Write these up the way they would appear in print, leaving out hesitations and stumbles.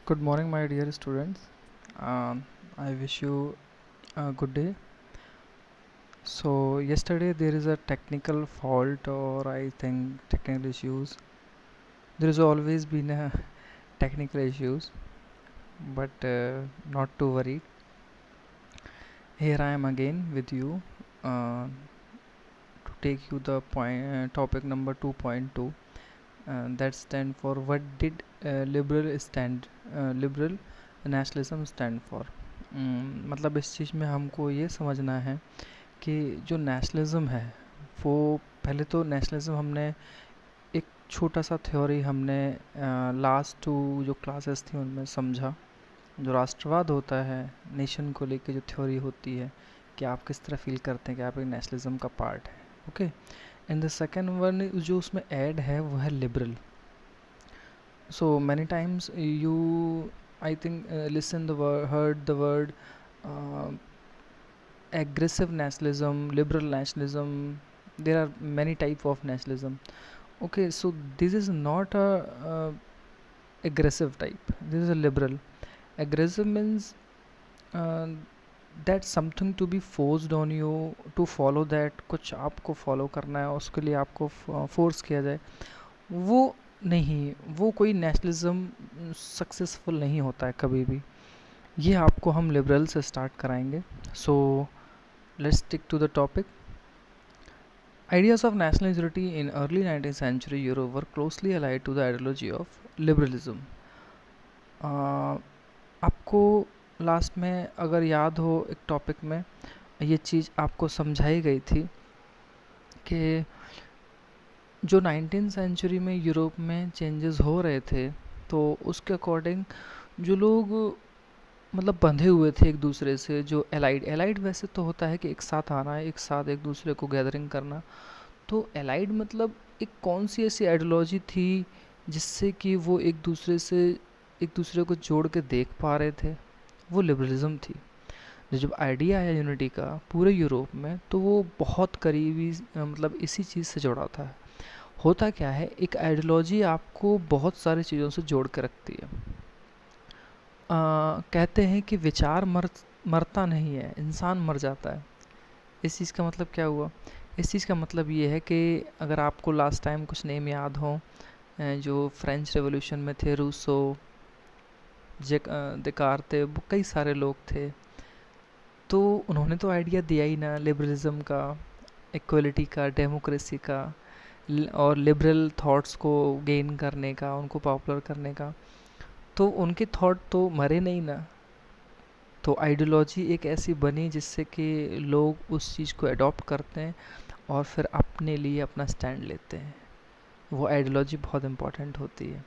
Good morning, my dear students. I wish you a good day. So, yesterday there is a technical fault, or I think technical issues. There has always been a technical issues, but not to worry. Here I am again with you to take you the topic number 2.2. That stand for what did liberal nationalism stand for. मतलब इस चीज़ में हमको ये समझना है कि जो nationalism है वो पहले तो नेशनलिज्म हमने एक छोटा सा थ्योरी हमने लास्ट टू जो क्लासेस थी उनमें समझा। जो राष्ट्रवाद होता है नेशन को लेके जो थ्योरी होती है कि आप किस तरह फील करते हैं कि आप एक नेशनलिज्म का पार्ट है। Okay, and the second one जो उसमें ऐड है वो है liberal. So many times you, I think, listen the word, heard the word uh, aggressive nationalism, liberal nationalism. There are many type of nationalism. Okay, so this is not a aggressive type. This is a liberal. Aggressive means uh, that's something to be forced on you to follow that. कुछ आपको follow करना है उसके लिए आपको force किया जाए, वो नहीं, वो कोई नेशनलिज्म सक्सेसफुल नहीं होता है कभी भी। ये आपको हम लिबरल से स्टार्ट कराएंगे। So let's stick to the topic. Ideas of national unity in early 19th century Europe were closely allied to the ideology of liberalism. आपको लास्ट में अगर याद हो एक टॉपिक में ये चीज़ आपको समझाई गई थी कि जो 19th सेंचुरी में यूरोप में चेंजेस हो रहे थे तो उसके अकॉर्डिंग जो लोग मतलब बंधे हुए थे एक दूसरे से, जो एलाइड वैसे तो होता है कि एक साथ आना है, एक साथ एक दूसरे को गैदरिंग करना। तो एलाइड मतलब एक कौन सी ऐसी आइडियोलॉजी थी जिससे कि वो एक दूसरे को जोड़ के देख पा रहे थे, वो लिबरलिज्म थी। जब आइडिया आया यूनिटी का पूरे यूरोप में तो वो बहुत करीबी मतलब इसी चीज़ से जुड़ा था। होता क्या है, एक आइडियोलॉजी आपको बहुत सारी चीज़ों से जोड़ के रखती है। कहते हैं कि विचार मरता नहीं है, इंसान मर जाता है। इस चीज़ का मतलब क्या हुआ? इस चीज़ का मतलब ये है कि अगर आपको लास्ट टाइम कुछ नेम याद हो, जो फ्रेंच रेवोल्यूशन में थे, रूसो, देकारते, कई सारे लोग थे। तो उन्होंने तो आइडिया दिया ही ना लिबरलिज्म का, इक्वलिटी का, डेमोक्रेसी का और लिबरल थॉट्स को गेन करने का, उनको पॉपुलर करने का। तो उनके थॉट तो मरे नहीं ना। तो आइडियोलॉजी एक ऐसी बनी जिससे कि लोग उस चीज़ को अडॉप्ट करते हैं और फिर अपने लिए अपना स्टैंड लेते हैं। वो आइडियोलॉजी बहुत इम्पॉर्टेंट होती है।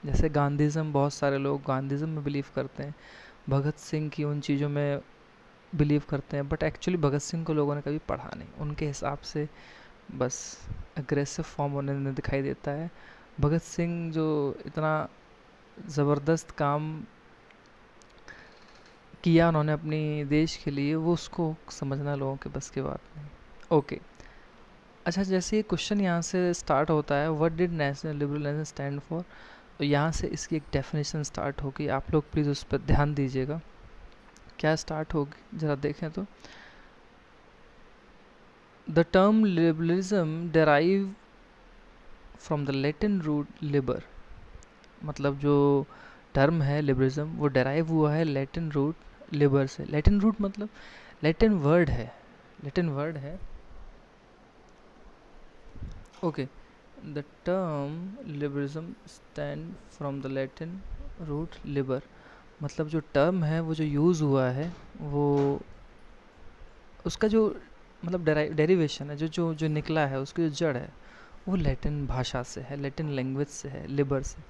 जैसे गांधीज़म, बहुत सारे लोग गांधीज़म में बिलीव करते हैं, भगत सिंह की उन चीज़ों में बिलीव करते हैं, बट एक्चुअली भगत सिंह को लोगों ने कभी पढ़ा नहीं। उनके हिसाब से बस अग्रेसिव फॉर्म उन्हें दिखाई देता है। भगत सिंह जो इतना ज़बरदस्त काम किया उन्होंने अपनी देश के लिए, वो उसको समझना लोगों के बस की बात नहीं। ओके, अच्छा, जैसे ये क्वेश्चन यहाँ से स्टार्ट होता है, what did national liberalism stand for, तो यहाँ से इसकी एक डेफिनेशन स्टार्ट होगी। आप लोग प्लीज़ उस पर ध्यान दीजिएगा। क्या स्टार्ट होगी ज़रा देखें तो, the term liberalism derive from the Latin root liber. मतलब जो टर्म है लिबरलिज्म वो डेराइव हुआ है लैटिन रूट लिबर से। लैटिन रूट मतलब लैटिन वर्ड है, लैटिन वर्ड है। Okay, the term liberalism stand from the Latin root liber. मतलब जो टर्म है वो जो यूज़ हुआ है वो उसका जो मतलब डेरिवेशन है, जो जो जो निकला है, उसकी जो जड़ है वो लैटिन भाषा से है, लैटिन लैंग्वेज से है, लिबर से।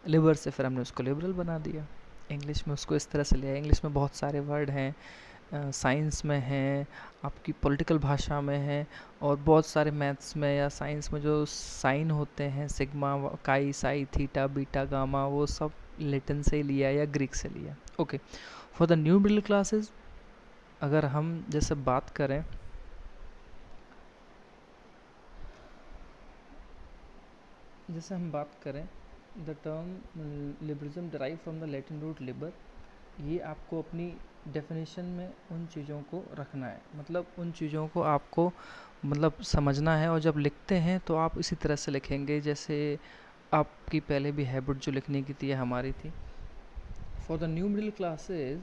लिबर से फिर हमने उसको लिबरल बना दिया। इंग्लिश में उसको इस तरह से लिया। इंग्लिश में बहुत सारे वर्ड हैं, साइंस में हैं, आपकी पॉलिटिकल भाषा में है, और बहुत सारे मैथ्स में या साइंस में जो साइन होते हैं, सिग्मा, काई, साई, थीटा, बीटा, गामा, वो सब लैटिन से ही लिया या ग्रीक से लिया। Okay, for the new middle classes अगर हम जैसे बात करें, जैसे हम बात करें the term liberalism derive from the Latin root liber, ये आपको अपनी डेफिनेशन में उन चीज़ों को रखना है, मतलब उन चीज़ों को आपको मतलब समझना है, और जब लिखते हैं तो आप इसी तरह से लिखेंगे जैसे आपकी पहले भी हैबिट जो लिखने की थी हमारी थी। For the new middle classes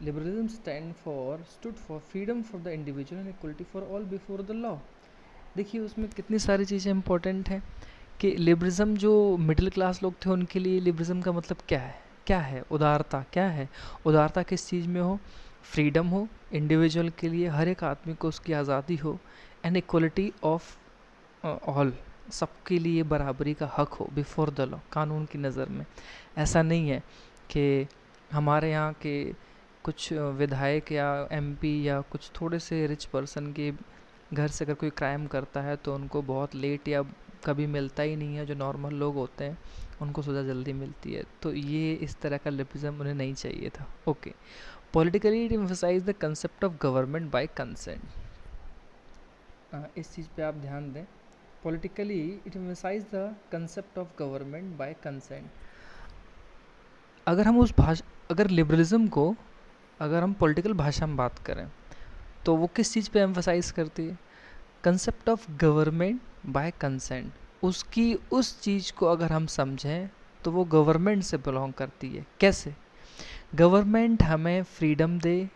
liberalism stood for freedom for the individual and equality for all before the law. देखिए उसमें कितनी सारी चीज़ें इंपॉर्टेंट हैं कि लिबरलिज्म जो मिडिल क्लास लोग थे उनके लिए लिबरलिज्म का मतलब क्या है, क्या है उदारता, क्या है उदारता, किस चीज़ में हो, फ्रीडम हो इंडिविजुअल के लिए, हर एक आदमी को उसकी आज़ादी हो, एंड इक्वलिटी ऑफ ऑल, सबके लिए बराबरी का हक हो बिफोर द लॉ, कानून की नज़र में। ऐसा नहीं है कि हमारे यहाँ के कुछ विधायक या एमपी या कुछ थोड़े से रिच पर्सन के घर से अगर कोई क्राइम करता है तो उनको बहुत लेट या कभी मिलता ही नहीं है, जो नॉर्मल लोग होते हैं उनको सज़ा जल्दी मिलती है। तो ये इस तरह का लिबरलिज्म उन्हें नहीं चाहिए था। Okay, politically it emphasise the concept of government by consent. इस चीज़ पे आप ध्यान दें, politically it emphasise the concept of government by consent. अगर हम उस भाषा, अगर लिबरलिज्म को अगर हम पॉलिटिकल भाषा में बात करें तो वो किस चीज़ पे एम्फसाइज करती है, concept of government by consent. उसकी उस चीज़ को अगर हम समझें तो वो गवर्नमेंट से बिलोंग करती है। कैसे? गवर्नमेंट हमें फ्रीडम दे,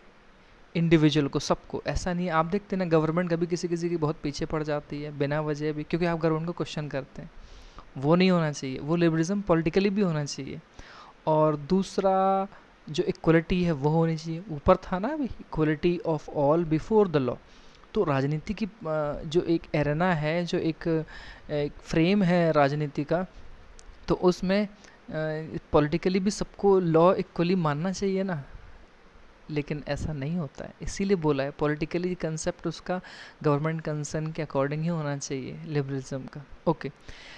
इंडिविजुअल को, सबको। ऐसा नहीं है, आप देखते हैं ना गवर्नमेंट कभी किसी किसी की बहुत पीछे पड़ जाती है बिना वजह भी, क्योंकि आप गवर्नमेंट को क्वेश्चन करते हैं। वो नहीं होना चाहिए, वो लिबरलिज्म पॉलिटिकली भी होना चाहिए। और दूसरा जो इक्वलिटी है वो होनी चाहिए। ऊपर था ना अभी equality of all before the law. तो राजनीति की जो एक एरेना है, जो एक फ्रेम है राजनीति का, तो उसमें पॉलिटिकली भी सबको लॉ इक्वली मानना चाहिए ना, लेकिन ऐसा नहीं होता है। इसीलिए बोला है पॉलिटिकली कंसेप्ट उसका गवर्नमेंट कंसर्न के अकॉर्डिंग ही होना चाहिए लिबरलिज्म का। Okay,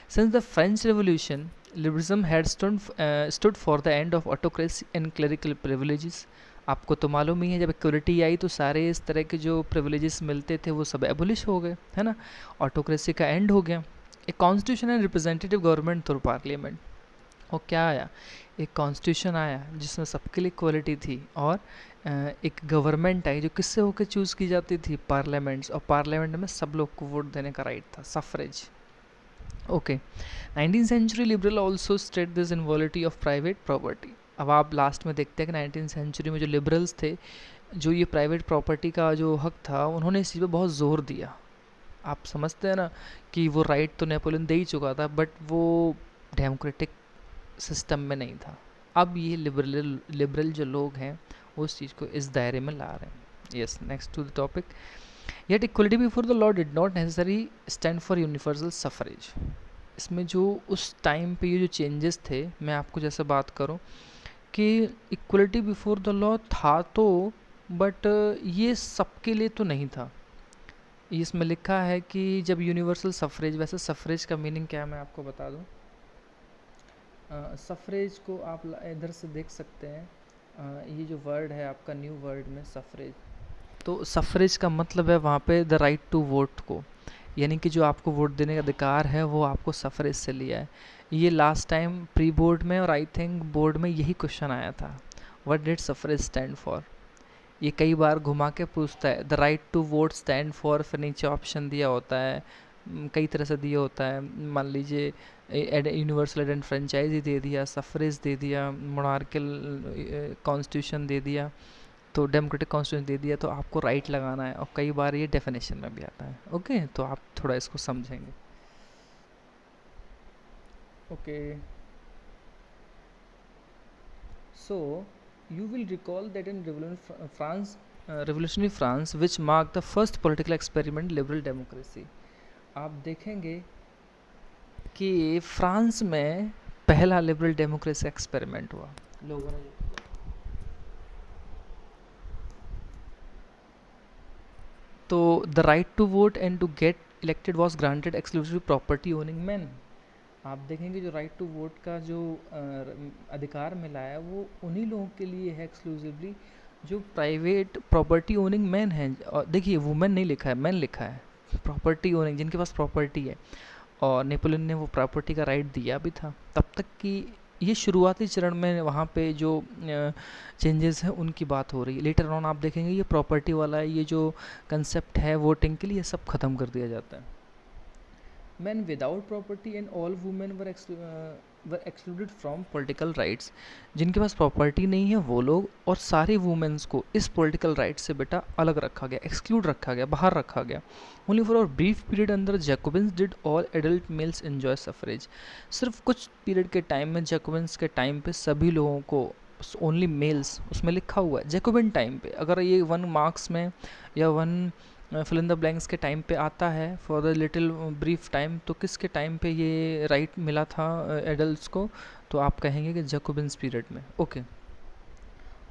since the French revolution liberalism had stood for the end of autocracy and clerical privileges. आपको तो मालूम ही है जब इक्वलिटी आई तो सारे इस तरह के जो प्रिविलेजेस मिलते थे वो सब एबोलिश हो गए, है ना, ऑटोक्रेसी का एंड हो गया। एक constitution and representative government through parliament. और क्या आया, एक कॉन्स्टिट्यूशन आया जिसमें सबके लिए इक्वलिटी थी, और एक गवर्नमेंट आई जो किससे होकर चूज़ की जाती थी, पार्लियामेंट्स, और पार्लियामेंट में सब लोग को वोट देने का राइट था, suffrage. Okay, 19th century liberal also state this inviolability of private property. अब आप लास्ट में देखते हैं कि 19th सेंचुरी में जो लिबरल्स थे, जो ये प्राइवेट प्रॉपर्टी का जो हक था, उन्होंने इस चीज़ पर बहुत ज़ोर दिया। आप समझते हैं ना कि वो राइट तो नेपोलियन दे ही चुका था, बट वो डेमोक्रेटिक सिस्टम में नहीं था। अब ये लिबरल जो लोग हैं वो उस चीज़ को इस दायरे में ला रहे हैं। Yes, next to the topic, yet equality before the law did not necessary stand for universal suffrage. इसमें जो उस टाइम पे ये जो चेंजेस थे, मैं आपको जैसे बात करूं कि इक्वलिटी बिफोर द लॉ था तो, बट ये सबके लिए तो नहीं था। इसमें लिखा है कि जब यूनिवर्सल सफरेज, वैसे सफरेज का मीनिंग क्या है मैं आपको बता दूं। सफरेज को आप इधर से देख सकते हैं, ये जो वर्ड है आपका न्यू वर्ड में सफरेज, तो सफरेज का मतलब है वहाँ पे द राइट टू वोट को, यानी कि जो आपको वोट देने का अधिकार है वो आपको सफरेज से लिया है। ये लास्ट टाइम प्री बोर्ड में और आई थिंक बोर्ड में यही क्वेश्चन आया था, what did suffrage stand for. ये कई बार घुमा के पूछता है, the right to vote stand for, फिर नीचे ऑप्शन दिया होता है, कई तरह से दिया होता है। मान लीजिए यूनिवर्सल एडेंट फ्रेंचाइजी दे दिया, सफरेज दे दिया, मोनार्कल कॉन्स्टिट्यूशन दे दिया, तो डेमोक्रेटिक कॉन्स्टिट्यूशन दे दिया, तो आपको राइट लगाना है, और कई बार ये डेफिनेशन में भी आता है। ओके, तो आप थोड़ा इसको समझेंगे। Okay, so you will recall that in revolutionary France, which marked the first political experiment liberal democracy, आप देखेंगे कि फ्रांस में पहला लिबरल डेमोक्रेसी एक्सपेरिमेंट हुआ लोगों ने। तो the right to vote and to get elected was granted exclusive property owning man. आप देखेंगे जो राइट टू वोट का जो अधिकार मिला है वो उन्हीं लोगों के लिए है एक्सक्लूसिवली जो प्राइवेट प्रॉपर्टी ओनिंग मैन हैं। और देखिए वुमेन नहीं लिखा है, मैन लिखा है, प्रॉपर्टी ओनिंग, जिनके पास प्रॉपर्टी है। और नेपोलियन ने वो प्रॉपर्टी का राइट दिया भी था। तब तक कि ये शुरुआती चरण में वहाँ पे जो चेंजेस हैं उनकी बात हो रही है। लेटर ऑन आप देखेंगे ये प्रॉपर्टी वाला ये जो कंसेप्ट है वोटिंग के लिए, ये सब खत्म कर दिया जाता है। Men without property and all women were excluded from political rights। जिनके पास प्रॉपर्टी नहीं है वो लोग और सारे वुमेन्स को इस पॉलिटिकल राइट से बेटा अलग रखा गया, एक्सक्लूड रखा गया, बाहर रखा गया। Only for a brief period under Jacobins did all adult males enjoy suffrage. सिर्फ कुछ पीरियड के टाइम में, जैकोबिन्स के टाइम पे सभी लोगों को, ओनली मेल्स उसमें लिखा हुआ है जैकोबिन टाइम पे। अगर ये 1 मार्क्स में या 1 फिल इन द ब्लैंक्स के टाइम पे आता है for the little brief time, तो किसके टाइम पे ये राइट मिला था एडल्ट्स को, तो आप कहेंगे कि जैकोबिन्स पीरियड में। Okay.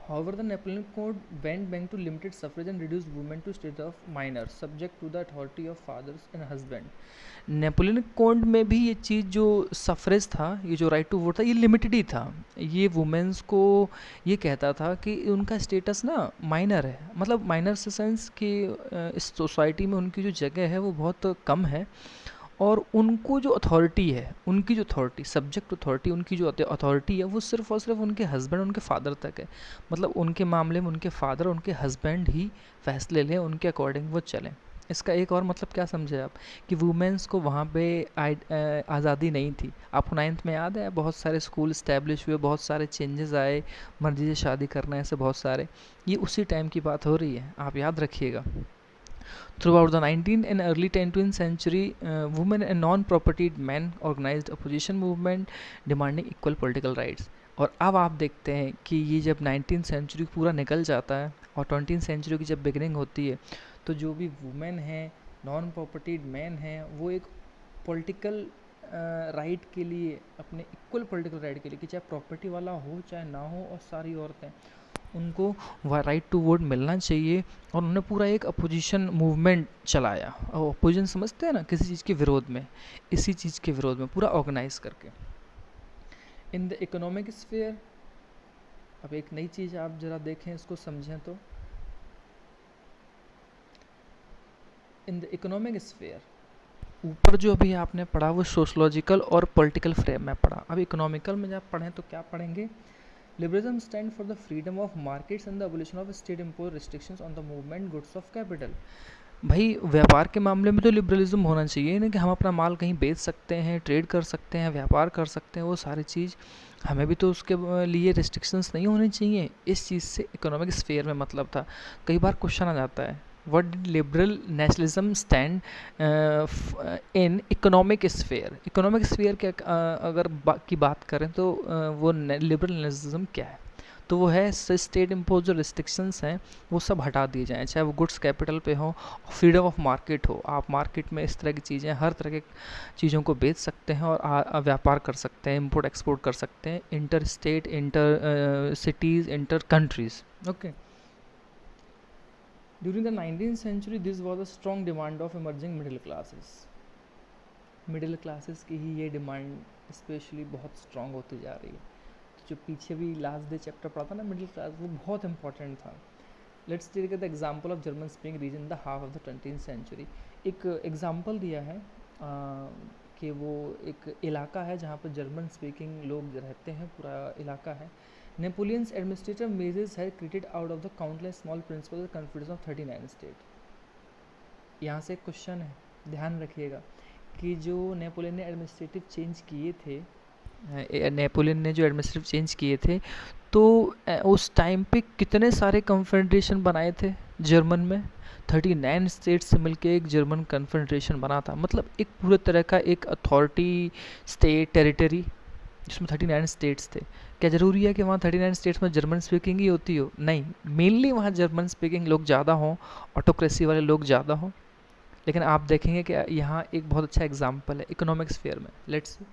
However, the Napoleon Code went back to limited suffrage and reduced women to state of minors, subject to the authority of fathers and husband। Napoleon code में भी ये चीज़ जो सफरेज था, ये जो राइट टू वोट था, ये limited ही था। ये वुमेन्स को ये कहता था कि उनका स्टेटस ना माइनर है, मतलब माइनर से सेंस कि इस सोसाइटी में उनकी जो जगह है वो बहुत कम है, और उनको जो अथॉरिटी है, उनकी जो अथॉरिटी, सब्जेक्ट अथॉरिटी, उनकी जो अथॉरिटी है वो सिर्फ और सिर्फ उनके हस्बैंड, उनके फादर तक है। मतलब उनके मामले में उनके फादर, उनके हस्बैंड ही फैसले लें, उनके अकॉर्डिंग वो चलें। इसका एक और मतलब क्या समझे आप, कि वुमेन्स को वहाँ पे आज़ादी नहीं थी। आपको 9th में याद है, बहुत सारे स्कूल इस्टेब्लिश हुए, बहुत सारे चेंजेस आए, मर्जी से शादी करना, ऐसे बहुत सारे, ये उसी टाइम की बात हो रही है, आप याद रखिएगा। Throughout the 19th and early 20th century, women and non-propertied men organized opposition movement demanding equal political rights। और अब आप देखते हैं कि ये जब 19th सेंचुरी पूरा निकल जाता है और 20th सेंचुरी की जब बिगनिंग होती है, तो जो भी वुमेन हैं, नॉन प्रॉपर्टीड मैन हैं, वो एक पॉलिटिकल राइट के लिए, अपने इक्वल पॉलिटिकल राइट के लिए, कि चाहे प्रॉपर्टी वाला हो चाहे ना हो, और सारी औरतें, उनको राइट टू वोट मिलना चाहिए। और उन्होंने पूरा एक अपोजिशन मूवमेंट चलाया। और अपोजिशन समझते हैं ना, किसी चीज़ के विरोध में, इसी चीज़ के विरोध में पूरा ऑर्गेनाइज करके। इन द इकोनॉमिक स्फीयर, अब एक नई चीज़ आप ज़रा देखें, इसको समझें तो, इन द इकोनॉमिक स्फीयर, ऊपर जो अभी आपने पढ़ा वो सोशलॉजिकल और पॉलिटिकल फ्रेम में पढ़ा। अब इकोनॉमिकल में जब पढ़ें तो क्या पढ़ेंगे, Liberalism stand for the freedom of markets and the abolition of state imposed restrictions on the movement goods of capital। भाई व्यापार के मामले में तो लिबरलिज्म होना चाहिए ना, कि हम अपना माल कहीं बेच सकते हैं, ट्रेड कर सकते हैं, व्यापार कर सकते हैं, वो सारी चीज़, हमें भी तो उसके लिए रिस्ट्रिक्शंस नहीं होनी चाहिए। इस चीज़ से इकोनॉमिक स्फीयर में मतलब था। कई बार क्वेश्चन आ जाता है, what did liberal nationalism stand in economic sphere. Economic sphere के अगर की बात करें तो वो लिबरल नेशनलिज्म क्या है, तो वो है स्टेट इम्पोज जो रिस्ट्रिक्शंस हैं वो सब हटा दिए जाएँ, चाहे वो गुड्स कैपिटल पे हो, फ्रीडम ऑफ मार्केट हो, आप मार्केट में इस तरह की चीज़ें, हर तरह की चीज़ों को बेच सकते हैं और व्यापार कर सकते हैं, इम्पोर्ट एक्सपोर्ट कर सकते हैं, inter state, inter cities, inter countries. Okay. During the 19th century, this was a strong demand of emerging middle classes। Middle classes की ही ये डिमांड स्पेशली बहुत स्ट्रॉन्ग होती जा रही है। तो जो पीछे भी लास्ट डे चैप्टर पढ़ा था ना मिडिल क्लास, वो बहुत इंपॉर्टेंट था। Let's take the example of German speaking region the half of the 20th century. एक एग्जांपल दिया है कि वो एक इलाका है जहाँ पर जर्मन स्पीकिंग लोग रहते हैं, पूरा इलाका है। Napoleon's administrative measures had created out of the countless small principles the confederation of 39 state. यहाँ से एक क्वेश्चन है, ध्यान रखिएगा कि जो नेपोलियन ने एडमिनिस्ट्रेटिव चेंज किए थे, नेपोलियन ने जो एडमिनिस्ट्रेटिव चेंज किए थे, तो उस टाइम पे कितने सारे कन्फेडरेशन बनाए थे जर्मन में। 39 स्टेट से मिलके एक जर्मन कन्फेडरेशन बना था। मतलब एक पूरे तरह का एक अथॉरिटी स्टेट टेरिटरी जिसमें 39 स्टेट्स थे। क्या ज़रूरी है कि वहाँ 39 स्टेट्स में जर्मन स्पीकिंग ही होती हो? नहीं, मेनली वहाँ जर्मन स्पीकिंग लोग ज़्यादा हों, ऑटोक्रेसी वाले लोग ज़्यादा हों। लेकिन आप देखेंगे कि यहाँ एक बहुत अच्छा एग्जाम्पल है इकोनॉमिक स्फीयर में। Let's see,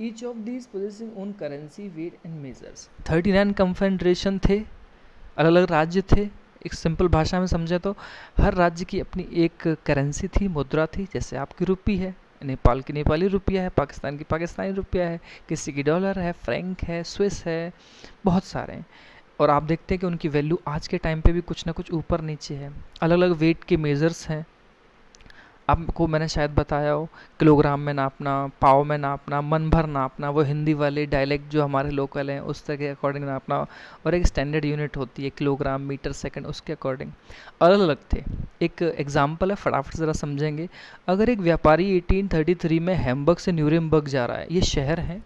each of these possessing own currency, weight and measures. 39 confederation थे, अलग अलग राज्य थे। एक सिंपल भाषा में समझे तो हर राज्य की अपनी एक करेंसी थी, मुद्रा थी। जैसे आपकी रुपी है, नेपाल की नेपाली रुपया है, पाकिस्तान की पाकिस्तानी रुपया है, किसी की डॉलर है, फ्रैंक है, स्विस है, बहुत सारे हैं। और आप देखते हैं कि उनकी वैल्यू आज के टाइम पे भी कुछ ना कुछ ऊपर नीचे है। अलग अलग वेट के मेजर्स हैं, आपको मैंने शायद बताया हो, किलोग्राम में नापना, पाव में नापना, मन भर नापना, वो हिंदी वाले डायलेक्ट जो हमारे लोकल हैं उस तरह के अकॉर्डिंग नापना, और एक स्टैंडर्ड यूनिट होती है किलोग्राम मीटर सेकंड, उसके अकॉर्डिंग अलग अलग थे। एक एग्जांपल है, फटाफट ज़रा समझेंगे। अगर एक व्यापारी 1833 में हैम्बर्ग से न्यूरेमबर्ग जा रहा है, ये शहर हैं,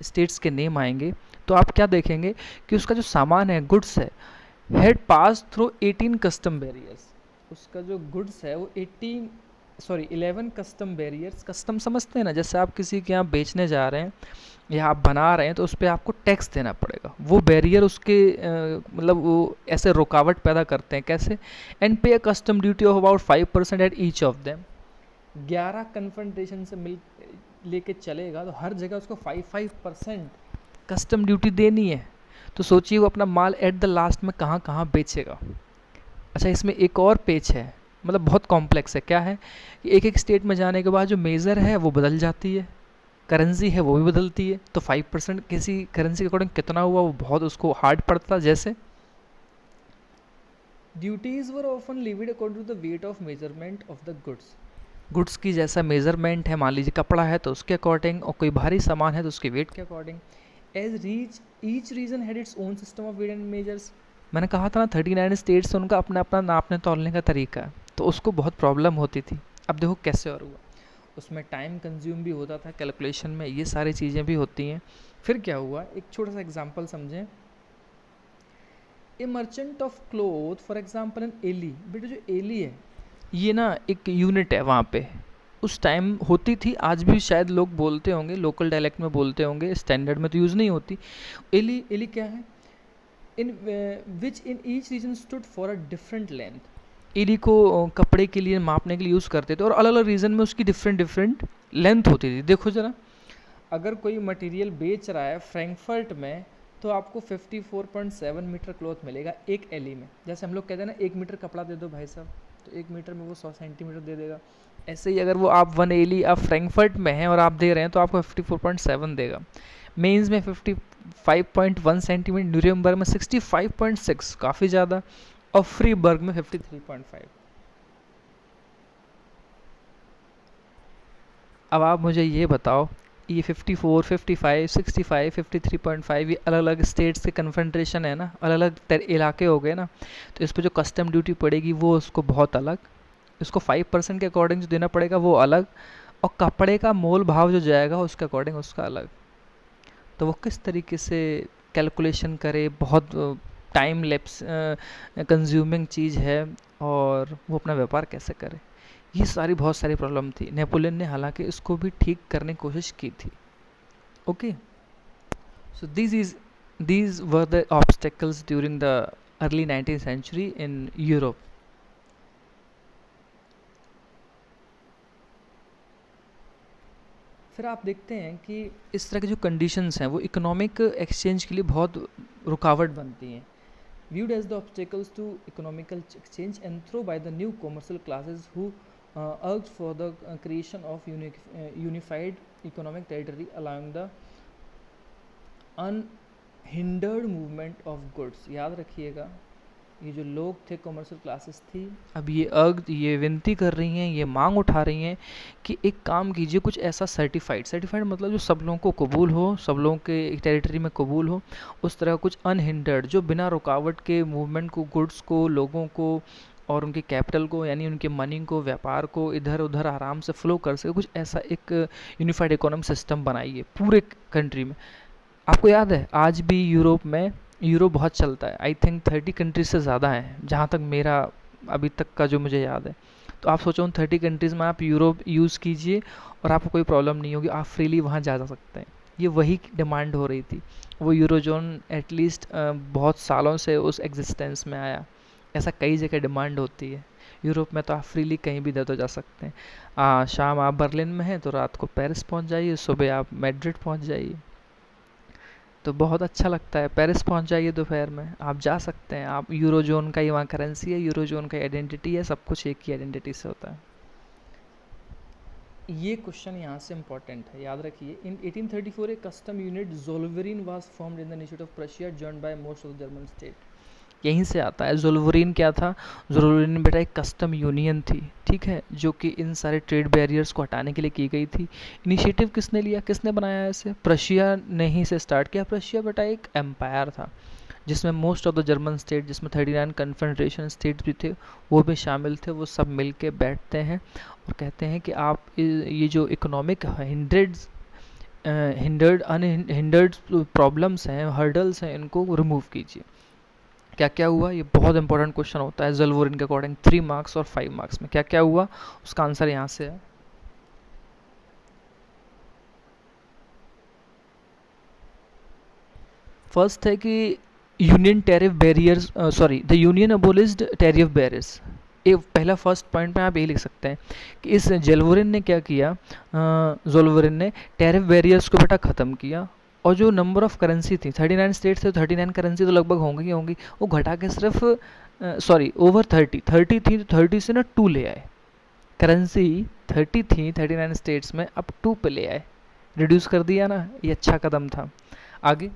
स्टेट्स के नेम आएंगे, तो आप क्या देखेंगे कि उसका जो सामान है, गुड्स है, had pass through 18 custom barriers. उसका जो गुड्स है वो 11 कस्टम बैरियर्स। कस्टम समझते हैं ना, जैसे आप किसी के यहाँ बेचने जा रहे हैं या आप बना रहे हैं तो उस पर आपको टैक्स देना पड़ेगा। वो बैरियर उसके मतलब वो ऐसे रुकावट पैदा करते हैं। कैसे? एंड पे a custom duty of about 5% at each of them. 11 confrontation से मिल लेके चलेगा तो हर जगह उसको 5% कस्टम ड्यूटी देनी है। तो सोचिए वो अपना माल एट द लास्ट में कहाँ कहाँ बेचेगा। अच्छा, इसमें एक और पेच है, मतलब बहुत कॉम्प्लेक्स है। क्या है कि एक एक स्टेट में जाने के बाद जो मेज़र है वो बदल जाती है, करेंसी है वो भी बदलती है। तो 5% किसी करेंसी के अकॉर्डिंग कितना हुआ वो बहुत उसको हार्ड पड़ता। जैसे duties were often levied according to the weight of measurement of the goods की जैसा मेजरमेंट है, मान लीजिए कपड़ा है तो उसके अकॉर्डिंग, और कोई भारी सामान है तो उसके वेट के according. As reach each region had its own system of weight and measures. मैंने कहा था ना 39 स्टेट्स से उनका अपना अपना नापने तोलने का तरीका है, तो उसको बहुत प्रॉब्लम होती थी। अब देखो कैसे और हुआ, उसमें टाइम कंज्यूम भी होता था कैलकुलेशन में, ये सारी चीज़ें भी होती हैं। फिर क्या हुआ, एक छोटा सा एग्जांपल समझें। A merchant of cloth for example an एली। बेटा जो एली है ये ना एक यूनिट है वहाँ पे, उस टाइम होती थी, आज भी शायद लोग बोलते होंगे, लोकल डायलेक्ट में बोलते होंगे, स्टैंडर्ड में तो यूज़ नहीं होती। एली एली क्या है? In which in each region stood for a different length. Ell को कपड़े के लिए मापने के लिए यूज़ करते थे, और अलग अलग रीजन में उसकी डिफरेंट डिफरेंट लेंथ होती थी। देखो जरा, अगर कोई मटेरियल बेच रहा है फ्रैंकफर्ट में तो आपको 54.7 मीटर क्लॉथ मिलेगा एक एली में। जैसे हम लोग कहते हैं ना 1 मीटर कपड़ा दे दो भाई साहब, तो 1 मीटर में वो 100 सेंटीमीटर दे देगा। ऐसे ही अगर वो आप 1 एली आप फ्रैंकफर्ट में हैं और आप दे रहे हैं तो आपको 54.7 देगा। मेंस में 55.1 सेंटीमीटर, न्यूरेमबर्ग में 65.6, काफ़ी ज़्यादा, और फ्रीबर्ग में 53.5। अब आप मुझे ये बताओ, ये 54, 55, 65, 53.5 ये अलग अलग स्टेट्स के कन्फेडरेशन है ना, अलग अलग इलाके हो गए ना, तो इस पर जो कस्टम ड्यूटी पड़ेगी वो उसको बहुत अलग, इसको 5% के अकॉर्डिंग जो देना पड़ेगा वो अलग, और कपड़े का मोल भाव जो जाएगा उसके अकॉर्डिंग उसका अलग। तो वो किस तरीके से कैलकुलेशन करे, बहुत टाइम लैप्स कंज्यूमिंग चीज़ है, और वो अपना व्यापार कैसे करे, ये सारी बहुत सारी प्रॉब्लम थी। नेपोलियन ने हालांकि इसको भी ठीक करने की कोशिश की थी। Okay, so these were the obstacles during the early 19th century in Europe. फिर आप देखते हैं कि इस तरह की जो कंडीशंस हैं वो इकोनॉमिक एक्सचेंज के लिए बहुत रुकावट बनती हैं। viewed as the obstacles to economical exchange and through by the new commercial classes who urged for the creation of unified economic territory allowing the unhindered movement of goods। याद रखिएगा, ये जो लोग थे, कमर्शियल क्लासेस थी, अब ये विनती कर रही हैं, ये मांग उठा रही हैं कि एक काम कीजिए, कुछ ऐसा सर्टिफाइड मतलब जो सब लोगों को कबूल हो, सब लोगों के टेरिटरी में कबूल हो, उस तरह कुछ अनहिंडर्ड, जो बिना रुकावट के मूवमेंट को, गुड्स को, लोगों को और उनके कैपिटल को, यानी उनके मनी को, व्यापार को इधर उधर आराम से फ्लो कर सके, कुछ ऐसा एक यूनिफाइड इकोनॉमिक सिस्टम बनाइए पूरे कंट्री में। आपको याद है आज भी यूरोप में यूरो बहुत चलता है, आई थिंक 30 कंट्रीज से ज़्यादा है जहाँ तक मेरा अभी तक का जो मुझे याद है। तो आप सोचो उन 30 कंट्रीज़ में आप यूरो यूज़ कीजिए और आपको कोई प्रॉब्लम नहीं होगी, आप फ्रीली वहाँ जा सकते हैं। ये वही डिमांड हो रही थी, वो यूरोजोन एटलीस्ट बहुत सालों से उस एग्जिस्टेंस में आया। ऐसा कई जगह डिमांड होती है यूरोप में, तो आप फ्रीली कहीं भी इधर तो जा सकते हैं। शाम आप बर्लिन में हैं तो रात को पेरिस पहुँच जाइए, सुबह आप मैड्रिड पहुँच जाइए, तो बहुत अच्छा लगता है। पेरिस पहुंच जाइए दोपहर में, आप जा सकते हैं। आप यूरोजोन का ही वहाँ करेंसी है, यूरोजोन का आइडेंटिटी है, सब कुछ एक ही आइडेंटिटी से होता है। ये क्वेश्चन यहाँ से इंपॉर्टेंट है, याद रखिए। In 1834 a custom unit Zollverein was formed in the institute of Prussia joined by most of the German state. यहीं से आता है। ज़ोल्वेरिन क्या था? ज़ोल्वेरिन बेटा एक कस्टम यूनियन थी, ठीक है, जो कि इन सारे ट्रेड बैरियर्स को हटाने के लिए की गई थी। इनिशिएटिव किसने लिया, किसने बनाया इसे? प्रशिया ने ही से स्टार्ट किया। प्रशिया बेटा एक एम्पायर था जिसमें most of the German state, जिसमें 39 कन्फेडरेशन स्टेट्स भी थे, वो भी शामिल थे। वो सब मिल के बैठते हैं और कहते हैं कि आप ये जो इकोनॉमिक हिंडर्ड अनहिंडर्ड प्रॉब्लम्स हैं, हर्डल्स हैं, इनको रिमूव कीजिए। क्या क्या हुआ? ये बहुत इंपॉर्टेंट क्वेश्चन होता है ज़ोल्वेरिन के अकॉर्डिंग। 3 मार्क्स और 5 मार्क्स में क्या क्या हुआ, उसका आंसर यहाँ से है। फर्स्ट है कि union tariff barriers, sorry, the union abolished tariff barriers. ये पहला फर्स्ट पॉइंट में आप यही लिख सकते हैं कि इस ज़ोल्वेरिन ने क्या किया, ज़ोल्वेरिन ने टैरिफ बैरियर्स को बेटा ख़त्म किया। और जो नंबर ऑफ करेंसी थी, 39 स्टेट्स थे, 39 करेंसी तो लगभग होंगी ही होंगी, वो घटा के सिर्फ सॉरी ओवर 30 थी, तो 30 से ना 2 ले आए। करेंसी 30 थी 39 स्टेट्स में, अब 2 पे ले आए, रिड्यूस कर दिया ना, ये अच्छा कदम था। आगे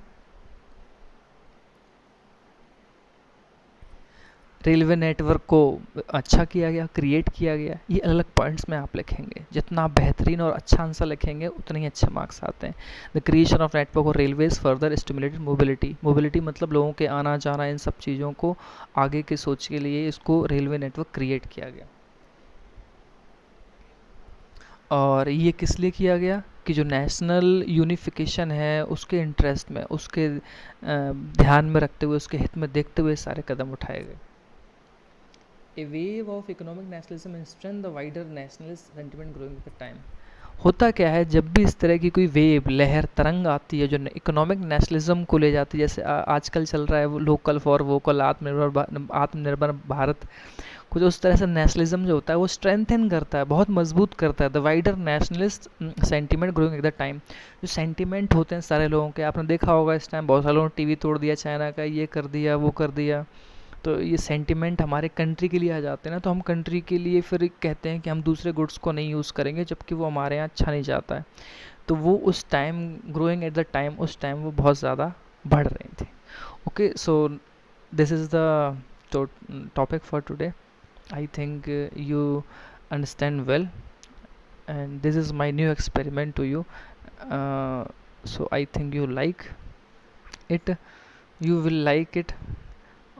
रेलवे नेटवर्क को अच्छा किया गया, क्रिएट किया गया। ये अलग पॉइंट्स में आप लिखेंगे, जितना आप बेहतरीन और अच्छा आंसर लिखेंगे उतने ही अच्छे मार्क्स आते हैं। द क्रिएशन ऑफ नेटवर्क और railways further stimulated mobility. Mobility मतलब लोगों के आना जाना, इन सब चीज़ों को आगे के सोच के लिए इसको रेलवे नेटवर्क क्रिएट किया गया। और ये किस लिए किया गया कि जो नेशनल यूनिफिकेशन है उसके इंटरेस्ट में, उसके ध्यान में रखते हुए, उसके हित में देखते हुए सारे कदम उठाए गए। A wave of economic nationalism and strengthened the wider nationalist sentiment growing at the time। होता क्या है, जब भी इस तरह की कोई वेव, लहर, तरंग आती है जो इकोनॉमिक नेशनलिज्म को ले जाती है, जैसे आजकल चल रहा है वो लोकल फॉर वोकल, आत्मनिर्भर भारत, कुछ उस तरह से नेशनलिज्म जो होता है वो स्ट्रेंथन करता है, बहुत मजबूत करता है the wider nationalist sentiment growing at the time. जो सेंटीमेंट होते हैं सारे लोगों के, आपने देखा होगा इस टाइम बहुत सारे लोगों ने टीवी तोड़ दिया, चाइना का ये कर दिया, वो कर दिया। तो ये सेंटिमेंट हमारे कंट्री के लिए आ जाते हैं ना, तो हम कंट्री के लिए फिर कहते हैं कि हम दूसरे गुड्स को नहीं यूज़ करेंगे, जबकि वो हमारे यहाँ अच्छा नहीं जाता है। तो वो उस time growing at the time, उस टाइम वो बहुत ज़्यादा बढ़ रही थी। Okay, so this is the topic for today. I think you understand well and this is my new experiment to you, so I think you like it, you will like it।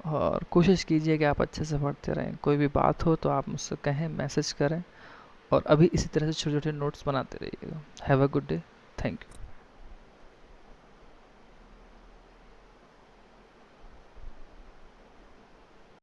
और कोशिश कीजिए कि आप अच्छे से पढ़ते रहें। कोई भी बात हो तो आप मुझसे कहें, मैसेज करें, और अभी इसी तरह से छोटे छोटे नोट्स बनाते रहिएगा। Have a good day, thank you.